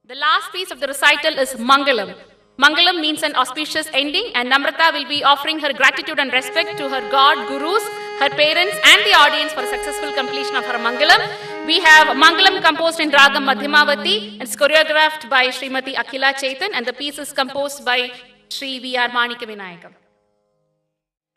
The last piece of the recital is Mangalam. Mangalam means an auspicious ending, and Namrata will be offering her gratitude and respect to her god, gurus, her parents, and the audience for a successful completion of her Mangalam. We have Mangalam composed in Ragam Madhyamavati and it's choreographed by Srimati Akhila Chaitan, and the piece is composed by Sri V.R. Manika Vinayakam.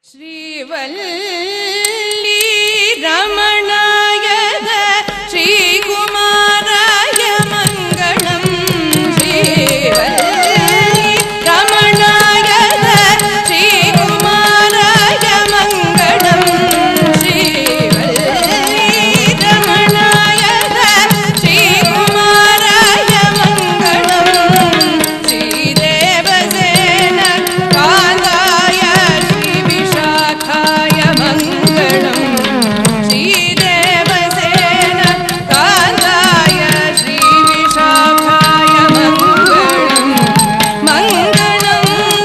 Shri Valli Ramanayada Shri Kumaraya Mangalam. Shri Valli Ramanayada Shri Kumaraya Mangalam. Shri Valli Ramanayada Shri Kumaraya Mangalam. Shri Devasena Kandaya Shri Vishakaya Mangalam. Shri Devasena Kandaya Shri Vishakaya Mangalam. Mangalam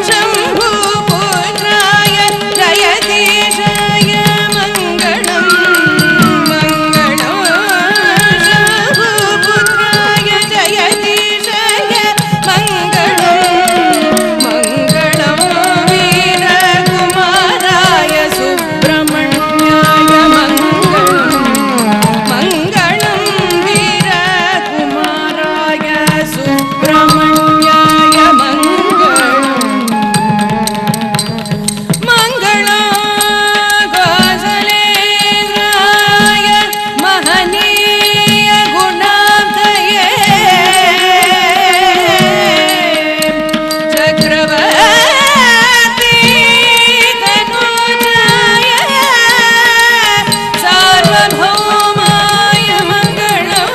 Shambhu Putraya Jayadishaya Mangalam. Mangalam Shambhu Putraya Jayadishaya Mangalam. Mangalam Veera Kumaraya Subrahmanyaya Mangalam. Mangalam Veera Kumaraya Subrahmanyaya Mangalam. Mangalam Kausalendraya Mahaniya Gunadaye Chakravarti Tanujaya Sarvabhaumaya Mangalam.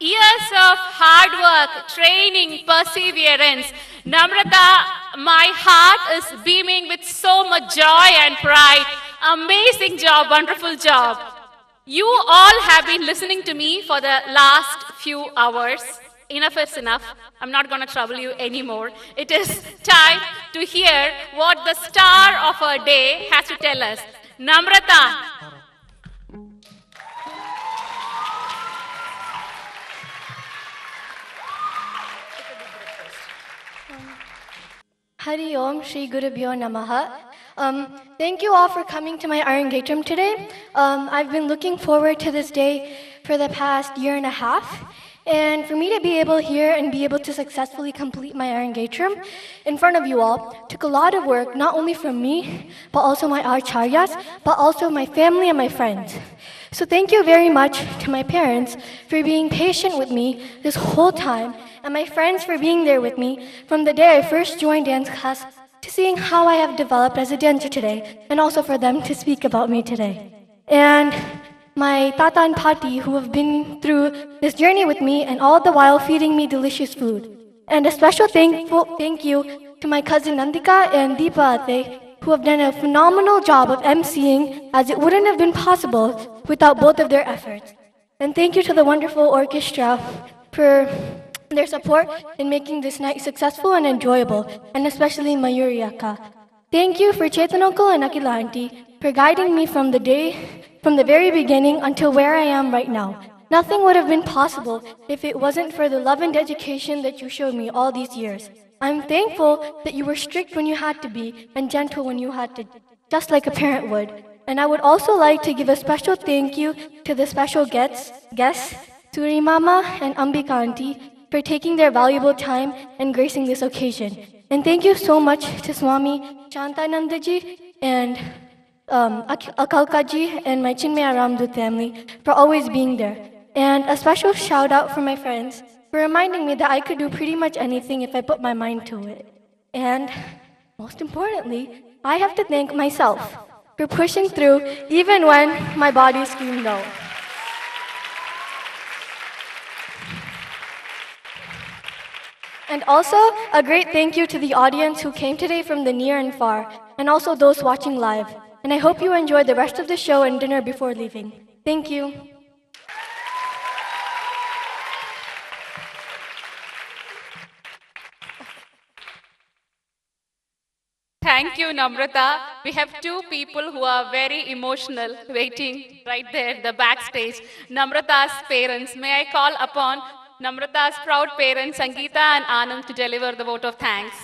Years of hard work, training, perseverance. Namrata, my heart is beaming with so much joy and pride. Amazing job, wonderful job. You all have been listening to me for the last few hours. Enough is enough. I'm not going to trouble you anymore. It is time to hear what the star of our day has to tell us. Namrata. Hari Om Shri Gurubhyo Namaha. Thank you all for coming to my Arangetram today. I've been looking forward to this day for the past year and a half. And for me to be able here and be able to successfully complete my Arangetram in front of you all took a lot of work, not only from me, but also my acharyas, but also my family and my friends. So thank you very much to my parents for being patient with me this whole time, and my friends for being there with me from the day I first joined dance class to seeing how I have developed as a dancer today, and also for them to speak about me today. And my tata and pati who have been through this journey with me and all the while feeding me delicious food. And a special thank you to my cousin Nandika and Deepa Ate who have done a phenomenal job of emceeing, as it wouldn't have been possible without both of their efforts. And thank you to the wonderful orchestra for their support in making this night successful and enjoyable, and especially Mayuri Akka. Thank you for Chetan Uncle and Akila Auntie for guiding me from the very beginning until where I am right now. Nothing would have been possible if it wasn't for the love and dedication that you showed me all these years. I'm thankful that you were strict when you had to be and gentle when you had to, just like a parent would. And I would also like to give a special thank you to the special guests, Suri Mama and Ambika Auntie, for taking their valuable time and gracing this occasion. And thank you so much to Swami Shantanandaji and Akalkaji and my Chinmaya Ramdut family for always being there. And a special shout out for my friends for reminding me that I could do pretty much anything if I put my mind to it. And most importantly, I have to thank myself for pushing through even when my body screamed no. And also, a great thank you to the audience who came today from the near and far, and also those watching live. And I hope you enjoy the rest of the show and dinner before leaving. Thank you. Thank you, Namrata. We have two people who are very emotional waiting right there at the backstage. Namrata's parents. May I call upon Namrata's proud parents, Sangeeta and Anand, to deliver the vote of thanks.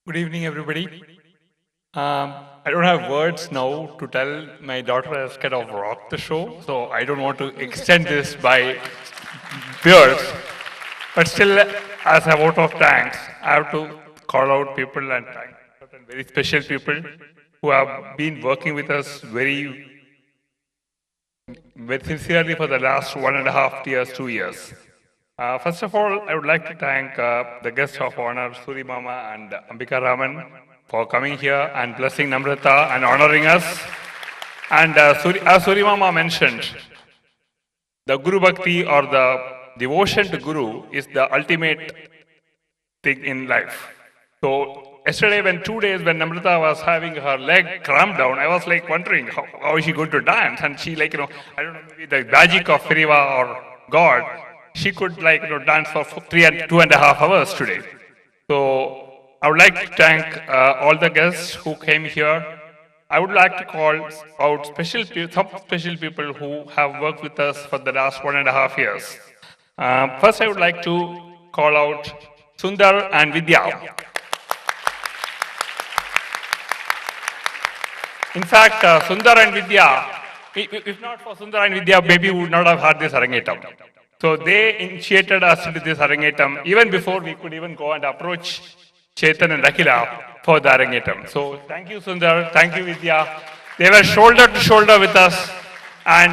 Good evening, everybody. I don't have words now to tell my daughter has kind of rocked the show, so I don't want to extend this by years. But still, as a vote of thanks, I have to call out people and thank certain very special people who have been working with us very sincerely for the last 1.5 years, 2 years. First of all, I would like to thank the guests of honor, Suri Mama and Ambika Raman, for coming here and blessing Namrata and honoring us. And as Suri Mama mentioned, the Guru Bhakti or the devotion to Guru is the ultimate thing in life. So yesterday, when 2 days when Namrata was having her leg cramped down, I was like wondering how is she going to dance? And she I don't know, maybe the magic of Firiva or God, she could dance for 2.5 hours today. So I would like to thank all the guests who came here. I would like to call out some special people who have worked with us for the last 1.5 years. First, I would like to call out Sundar and Vidya. In fact, Sundar and Vidya, if not for Sundar and Vidya, maybe we would not have had this Arangetam. So they initiated us into this Arangetam even before we could even go and approach Chetan and Akila for the Arangetam. So thank you, Sundar. Thank you, Vidya. They were shoulder to shoulder with us, and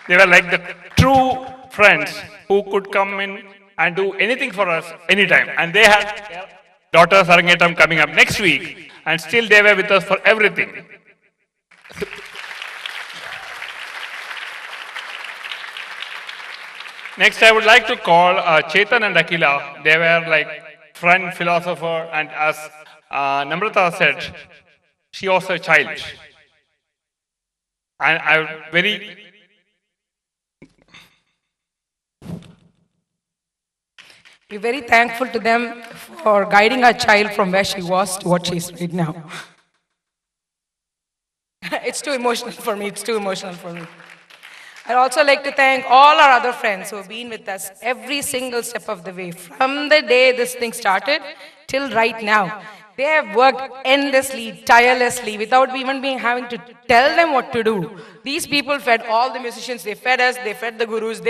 they were like the true friends who could come in and do anything for us anytime. And they had their daughter's Arangetam coming up next week, and still they were with us for everything. Next, I would like to call Chetan and Akila. They were like friend, philosopher, and as Namrata said, she was a child. And I'm very... We're very thankful to them for guiding our child from where she was to what she is right now. It's too emotional for me. It's too emotional for me. I'd also like to thank all our other friends who have been with us every single step of the way, from the day this thing started till right now. They have worked endlessly, tirelessly, without even having to tell them what to do. These people fed all the musicians, they fed us, they fed the gurus.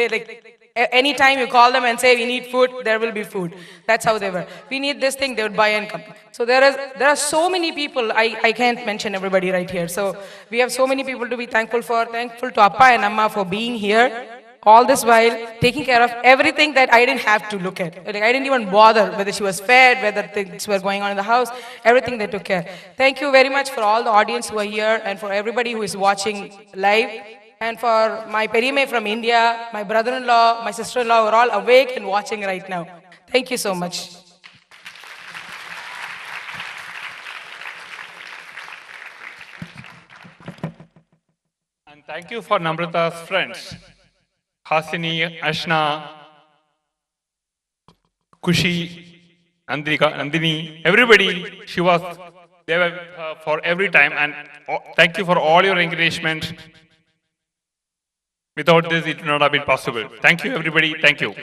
Anytime you call them and say, we need food, there will be food. That's how they were. We need this thing, they would buy and come. So there are so many people, I can't mention everybody right here. So we have so many people to be thankful for. Thankful to Appa and Amma for being here all this while, taking care of everything that I didn't have to look at. I didn't even bother whether she was fed, whether things were going on in the house, everything they took care. Thank you very much for all the audience who are here and for everybody who is watching live. and for my Perime from India, my brother-in-law, my sister-in-law who are all awake and watching right now. Thank you so much. And thank you for Namrata's friends, Hasini, Ashna, Kushi, Nandini, everybody. She was there were, for every time, and thank you for all your encouragement. Without this, it would not have been possible. Thank you, everybody. Thank you.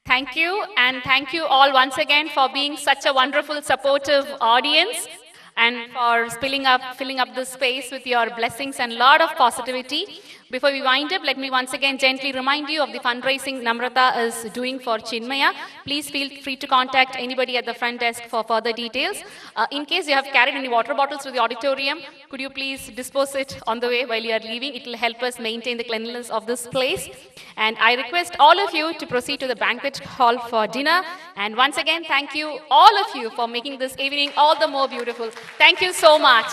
Thank you, and thank you all once again for being such a wonderful, supportive audience and for filling up this space with your blessings and lot of positivity. Before we wind up, let me once again gently remind you of the fundraising Namrata is doing for Chinmaya. Please feel free to contact anybody at the front desk for further details. In case you have carried any water bottles to the auditorium, could you please dispose it on the way while you are leaving? It will help us maintain the cleanliness of this place. And I request all of you to proceed to the banquet hall for dinner. And once again, thank you, all of you, for making this evening all the more beautiful. Thank you so much.